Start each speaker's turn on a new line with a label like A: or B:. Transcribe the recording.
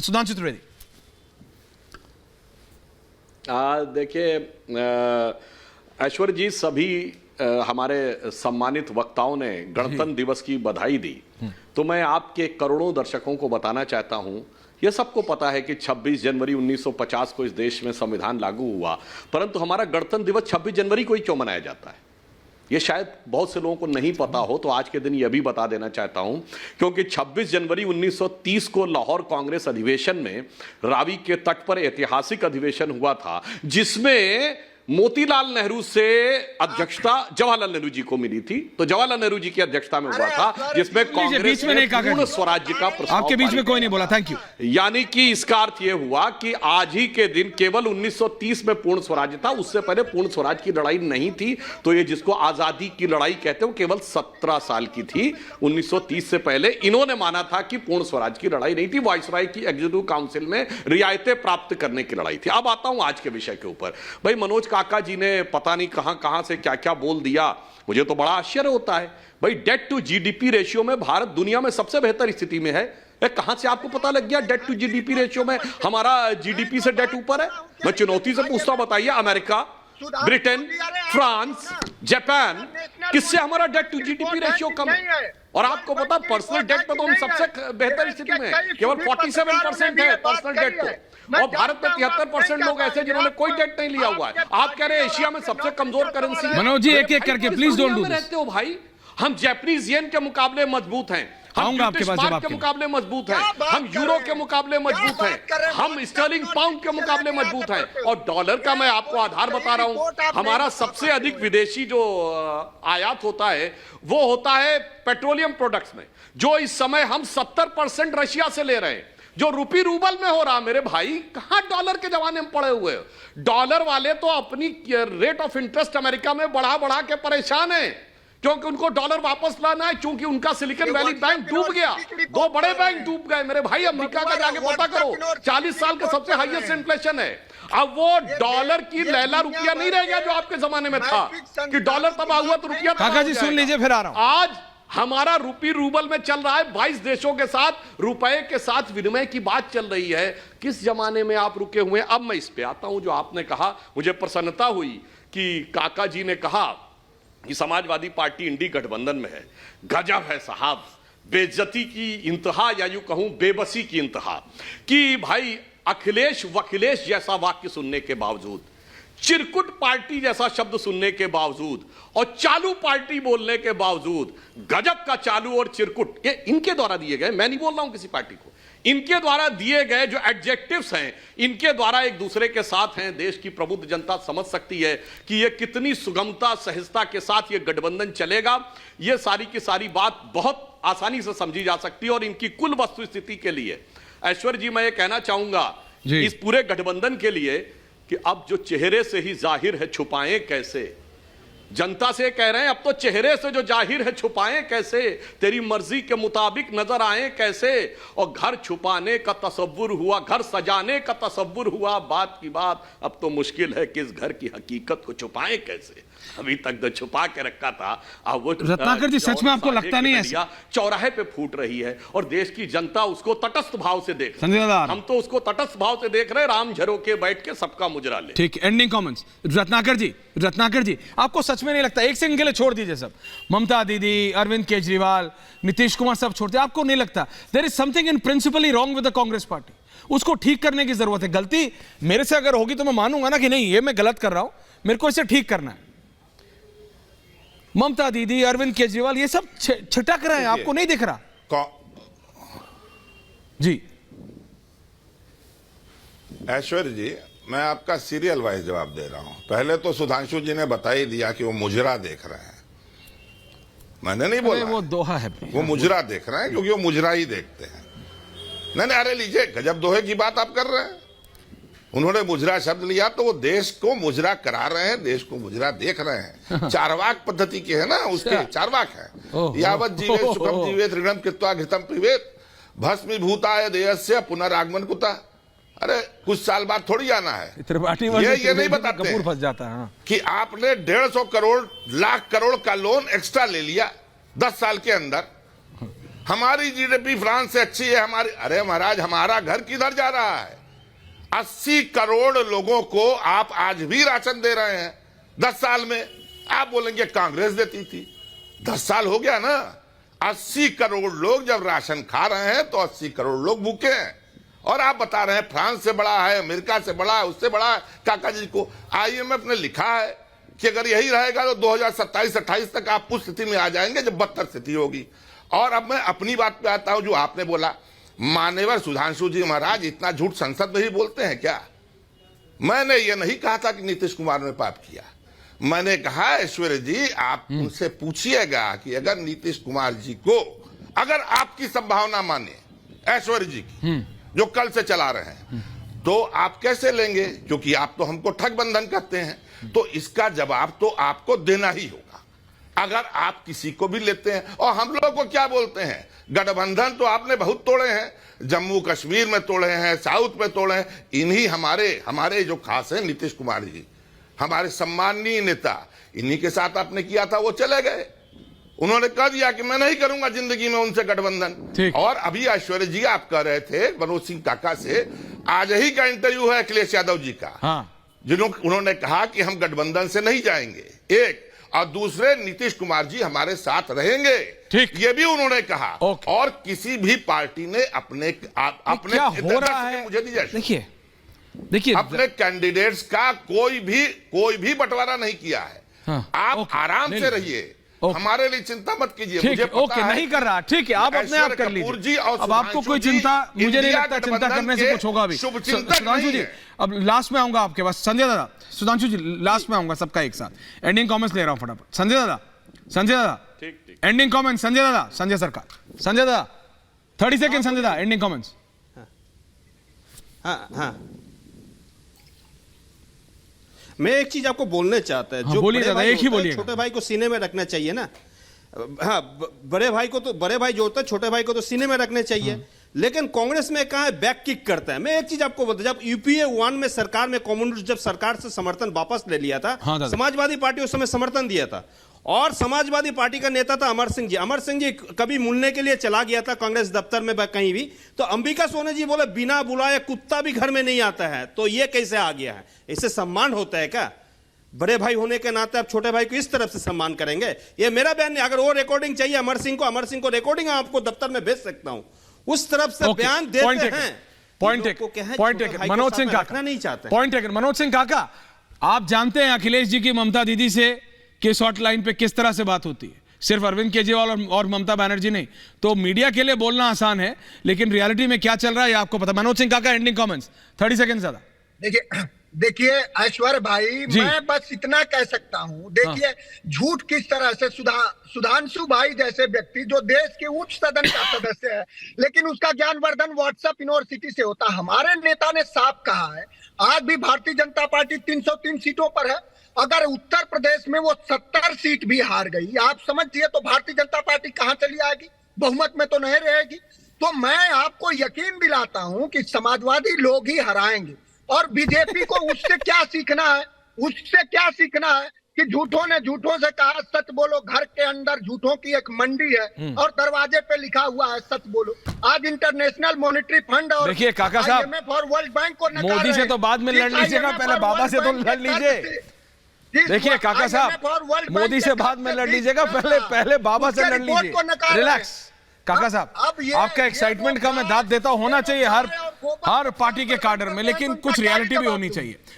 A: सुधांशु त्रिवेदी।
B: देखिए ऐश्वर्य जी, सभी हमारे सम्मानित वक्ताओं ने गणतंत्र दिवस की बधाई दी। तो मैं आपके करोड़ों दर्शकों को बताना चाहता हूं, यह सबको पता है कि 26 जनवरी 1950 को इस देश में संविधान लागू हुआ, परंतु हमारा गणतंत्र दिवस 26 जनवरी को ही क्यों मनाया जाता है, यह शायद बहुत से लोगों को नहीं पता हो। तो आज के दिन यह भी बता देना चाहता हूं, क्योंकि 26 जनवरी 1930 को लाहौर कांग्रेस अधिवेशन में रावी के तट पर ऐतिहासिक अधिवेशन हुआ था, जिसमें मोतीलाल नेहरू से अध्यक्षता जवाहरलाल नेहरू जी को मिली थी। तो जवाहरलाल नेहरू जी की अध्यक्षता में हुआ था, जिसमें कांग्रेस ने पूर्ण स्वराज्य का प्रस्ताव,
A: आपके बीच में कोई नहीं बोला, थैंक यू।
B: यानी कि इसका अर्थ यह हुआ कि आज ही के दिन केवल 1930 में पूर्ण स्वराज्य था, उससे पहले पूर्ण स्वराज की लड़ाई नहीं थी। तो ये जिसको आजादी की लड़ाई कहते हो, केवल 17 साल की थी। 1930 से पहले इन्होंने माना था कि पूर्ण स्वराज की लड़ाई नहीं थी, वायसराय की एग्जीक्यूटिव काउंसिल में रियायतें प्राप्त करने की लड़ाई थी। अब आता हूं आज के विषय के ऊपर। भाई मनोज काका जी ने पता नहीं कहां से क्या क्या बोल दिया, मुझे तो बड़ा आश्चर्य होता है। भाई डेट टू जीडीपी रेशियो में भारत दुनिया में सबसे बेहतर स्थिति में है। कहां से आपको पता लग गया डेट टू जीडीपी रेशियो में हमारा जीडीपी से डेट ऊपर है? मैं चुनौती से पूछता हूं, बताइए अमेरिका, ब्रिटेन, फ्रांस, जापान, किससे हमारा डेट टू जीडीपी रेशियो कम है? और आपको पता पर्सनल डेट में तो हम सबसे बेहतर स्थिति में है, केवल 47% है पर्सनल डेट तो। और भारत में 73% लोग ऐसे जिन्होंने कोई डेट नहीं लिया हुआ है। आप कह रहे हैं एशिया में सबसे कमजोर करेंसी।
A: मनोज जी एक एक करके प्लीज डोंट डू दिस।
B: रहते हो भाई, हम जापानीज येन के मुकाबले मजबूत हैं, हम
A: आपके पास जवाब
B: के मुकाबले मजबूत हैं, हम यूरो के मुकाबले मजबूत हैं, हम स्टर्लिंग पाउंड के मुकाबले मजबूत हैं। और डॉलर का मैं आपको आधार बता रहा हूं, हमारा सबसे अधिक विदेशी जो आयात होता है वो होता है पेट्रोलियम प्रोडक्ट्स में, जो इस समय हम 70% रशिया से ले रहे हैं, जो रूपी रूबल में हो रहा। मेरे भाई कहां डॉलर के जमाने में पड़े हुए हो? डॉलर वाले तो अपनी रेट ऑफ इंटरेस्ट अमेरिका में बढ़ा बढ़ा के परेशान है, क्योंकि उनको डॉलर वापस लाना है, क्योंकि उनका सिलिकॉन वैली बैंक डूब गया, 2 बड़े बैंक डूब गए। मेरे भाई अमेरिका का जाके पता करो, 40 साल का सबसे हाईएस्ट इन्फ्लेशन है। अब वो डॉलर की लैला रुपया नहीं रह गया जो आपके जमाने में था, कि डॉलर तबाह हुआ तो रुपया।
A: काका जी सुन लीजिए, फिर आ रहा हूं।
B: आज हमारा रूपी रूबल में चल रहा है, 22 देशों के साथ रुपए के साथ विनिमय की बात चल रही है। किस जमाने में आप रुके हुए हैं? अब मैं इस पे आता हूं, जो आपने कहा मुझे प्रसन्नता हुई कि काका जी ने कहा कि समाजवादी पार्टी इंडी गठबंधन में है। गजब है साहब, बेइज्जती की इंतहा, या यूं कहूं बेबसी की इंतहा, कि भाई अखिलेश वखिलेश जैसा वाक्य सुनने के बावजूद, चिरकुट पार्टी जैसा शब्द सुनने के बावजूद, और चालू पार्टी बोलने के बावजूद, गजब का चालू और चिरकुट, ये इनके द्वारा दिए गए, मैं नहीं बोल रहा हूं किसी पार्टी को, इनके द्वारा दिए गए जो एडजेक्टिव्स हैं, इनके द्वारा एक दूसरे के साथ हैं। देश की प्रबुद्ध जनता समझ सकती है कि ये कितनी सुगमता सहजता के साथ ये गठबंधन चलेगा। ये सारी की सारी बात बहुत आसानी से समझी जा सकती है। और इनकी कुल वस्तु स्थिति के लिए ऐश्वर्य जी मैं ये कहना चाहूंगा इस पूरे गठबंधन के लिए कि अब जो चेहरे से ही जाहिर है छुपाएं कैसे। जनता से कह रहे हैं अब तो चेहरे से जो जाहिर है छुपाएं कैसे, तेरी मर्जी के मुताबिक नजर आए कैसे। और घर छुपाने का तसव्वुर हुआ, घर सजाने का तसव्वुर हुआ, बात की बात अब तो मुश्किल है कि इस घर की हकीकत को छुपाएं कैसे। अभी तक तो छुपा के रखा था, अब वो
A: रत्नाकर जी सच में आपको लगता नहीं है
B: चौराहे पे फूट रही है और देश की जनता उसको तटस्थ भाव से देख रही है। हम तो उसको तटस्थ भाव से देख रहे हैं, राम झरोके बैठ के सबका मुजरा ले।
A: ठीक, एंडिंग कमेंट्स। रत्नाकर जी आपको सच में नहीं लगता, एक सेकंड के लिए छोड़ दीजिए सब, ममता दीदी, अरविंद केजरीवाल, नीतीश कुमार सब छोड़ते, आपको नहीं लगता there is something in principally wrong with the Congress party? उसको ठीक करने की जरूरत है। गलती मेरे से अगर होगी तो मैं मानूंगा ना कि नहीं ये मैं गलत कर रहा हूं, मेरे को इसे ठीक करना है। ममता दीदी, अरविंद केजरीवाल, ये सब छिटक रहे हैं, आपको नहीं दिख रहा? जी
C: ऐश्वर्य जी, मैं आपका सीरियल वाइज जवाब दे रहा हूं। पहले तो सुधांशु जी ने बता ही दिया कि वो मुजरा देख रहे हैं, मैंने नहीं बोला
A: वो दोहा है,
C: वो मुजरा देख रहे हैं क्योंकि वो मुजरा ही देखते हैं। नहीं, अरे लीजिए, गजब दोहे की बात आप कर रहे हैं। उन्होंने मुजरा शब्द लिया तो वो देश को मुजरा करा रहे हैं, देश को मुजरा देख रहे हैं। चारवाक पद्धति के है ना, उसके चारवाक है। यावत जीवे सुखम जीवे ऋणम कृत्वा घृतम पिबेत भस्मीभूताय देयस्य पुनरागमन कुतः। अरे कुछ साल बाद थोड़ी आना है, ये नहीं बताते
A: फंस जाता है
C: कि आपने 150 करोड़ लाख करोड़ का लोन एक्स्ट्रा ले लिया 10 साल के अंदर। हमारी जीडीपी फ्रांस से अच्छी है हमारी। अरे महाराज, हमारा घर किधर जा रहा है? 80 करोड़ लोगों को आप आज भी राशन दे रहे हैं 10 साल में। आप बोलेंगे कांग्रेस देती थी, 10 साल हो गया ना। 80 करोड़ लोग जब राशन खा रहे हैं तो 80 करोड़ लोग भूखे हैं। और आप बता रहे हैं फ्रांस से बड़ा है, अमेरिका से बड़ा है, उससे बड़ा है। काका जी को आईएमएफ ने लिखा है कि अगर यही रहेगा तो 2027-28 तक आप उस स्थिति में आ जाएंगे जब बदतर स्थिति होगी। और अब मैं अपनी बात पे आता हूं, जो आपने बोला मान्यवर सुधांशु जी महाराज, इतना झूठ संसद में ही बोलते हैं क्या? मैंने ये नहीं कहा था कि नीतीश कुमार ने पाप किया। मैंने कहा ऐश्वर्य जी आप उनसे पूछिएगा कि अगर नीतीश कुमार जी को, अगर आपकी संभावना माने ऐश्वर्य जी की जो कल से चला रहे हैं, तो आप कैसे लेंगे? क्योंकि आप तो हमको ठग बंधन करते हैं, तो इसका जवाब तो आपको देना ही होगा अगर आप किसी को भी लेते हैं। और हम लोग को क्या बोलते हैं, गठबंधन तो आपने बहुत तोड़े हैं, जम्मू कश्मीर में तोड़े हैं, साउथ में तोड़े हैं। इन्हीं हमारे जो खास हैं नीतीश कुमार जी, हमारे सम्माननीय नेता, इन्हीं के साथ आपने किया था, वो चले गए। उन्होंने कह दिया कि मैं नहीं करूंगा जिंदगी में उनसे गठबंधन। और अभी ऐश्वर्य जी आप कह रहे थे मनोज सिंह काका से, आज ही का इंटरव्यू है अखिलेश यादव जी का, उन्होंने कहा कि हम गठबंधन से नहीं जाएंगे, एक, और दूसरे नीतीश कुमार जी हमारे साथ रहेंगे, ये भी उन्होंने कहा। और किसी भी पार्टी ने अपने
A: क्या हो रहा है,
C: मुझे दीजिए,
A: देखिए
C: अपने कैंडिडेट्स का कोई भी बंटवारा नहीं किया है। आप आराम से रहिए, हमारे लिए चिंता मत कीजिए। मुझे पता है
A: नहीं कर रहा, ठीक है, आप अपने आप कर लीजिए। अब आपको कोई चिंता, मुझे नहीं लगता चिंता करने से कुछ होगा भी। सुधांशु जी, अब लास्ट में आऊंगा आपके पास। संजय दादा, सुधांशु जी लास्ट में आऊंगा सबका एक साथ। एंडिंग कमेंट्स ले रहा हूं फटाफट। संजय दादा एंडिंग कमेंट। संजय दादा, संजय सरकार, संजय दादा 30 सेकंड। संजय दादा एंडिंग कमेंट्स।
D: हाँ, मैं एक चीज आपको बोलना चाहता है, जो
A: बोलिए दादा, एक ही बोलिए।
D: छोटे भाई को सीने में रखना चाहिए ना। हाँ, बड़े भाई जो होता है छोटे भाई को तो सीने में रखने चाहिए। लेकिन कांग्रेस में कहा है बैक किक करता है। मैं एक चीज आपको बता, जब यूपीए 1 में सरकार में कम्युनिस्ट जब सरकार से समर्थन वापस ले लिया था, समाजवादी पार्टी उस समय समर्थन दिया था, और समाजवादी पार्टी का नेता था अमर सिंह जी। अमर सिंह जी कभी मिलने के लिए चला गया था कांग्रेस दफ्तर में कहीं भी, तो अंबिका सोनी जी बोले बिना बुलाए कुत्ता भी घर में नहीं आता है। तो ये कैसे आ गया है? इससे सम्मान होता है क्या? बड़े भाई होने के नाते आप छोटे भाई को इस तरफ से सम्मान करेंगे? ये मेरा बयान नहीं। अगर वो रिकॉर्डिंग चाहिए अमर सिंह को रिकॉर्डिंग आपको दफ्तर में भेज सकता हूं। उस तरफ से बयान देते हैं।
A: पॉइंट मनोज सिंह काका
D: नहीं चाहते।
A: पॉइंट मनोज सिंह काका, आप जानते हैं अखिलेश जी की ममता दीदी से किस हॉटलाइन पे किस तरह से बात होती है? सिर्फ अरविंद केजरीवाल और ममता बनर्जी नहीं। तो मीडिया के लिए बोलना आसान है, लेकिन रियलिटी में क्या चल रहा है आपको पता। मनोज सिंह काका एंडिंग कमेंट्स 30 सेकंड ज्यादा।
E: देखिए ऐश्वर्य भाई, मैं बस इतना कह सकता हूं, देखिए झूठ किस तरह से सुधांशु भाई जैसे व्यक्ति जो देश के उच्च सदन का सदस्य है, लेकिन उसका ज्ञानवर्धन व्हाट्सएप यूनिवर्सिटी से होता। हमारे नेता ने साफ कहा है, आज भी भारतीय जनता पार्टी 303 सीटों पर है। अगर उत्तर प्रदेश में वो 70 सीट भी हार गई, आप समझिए तो भारतीय जनता पार्टी कहां चली आएगी? बहुमत में तो नहीं रहेगी। तो मैं आपको यकीन दिलाता हूं कि समाजवादी लोग ही हराएंगे। और बीजेपी को उससे क्या सीखना है? उससे क्या सीखना है कि झूठों ने झूठों से कहा सच बोलो। घर के अंदर झूठों की एक मंडी है और दरवाजे पे लिखा हुआ है सच बोलो। आज इंटरनेशनल मॉनेटरी फंड और
A: देखिए काका साहब,
E: और वर्ल्ड बैंक को
A: मोदी से तो बाद में लड़ लीजिएगा, पहले बाबा से तो लड़ लीजिए। देखिए काका साहब, मोदी से बाद में लड़ लीजिएगा, पहले बाबा से लड़ लीजिए। रिलैक्स काका साहब, आपका एक्साइटमेंट का मैं दाद देता हूं, होना चाहिए हर पार्टी के काडर में, लेकिन कुछ रियलिटी भी होनी चाहिए।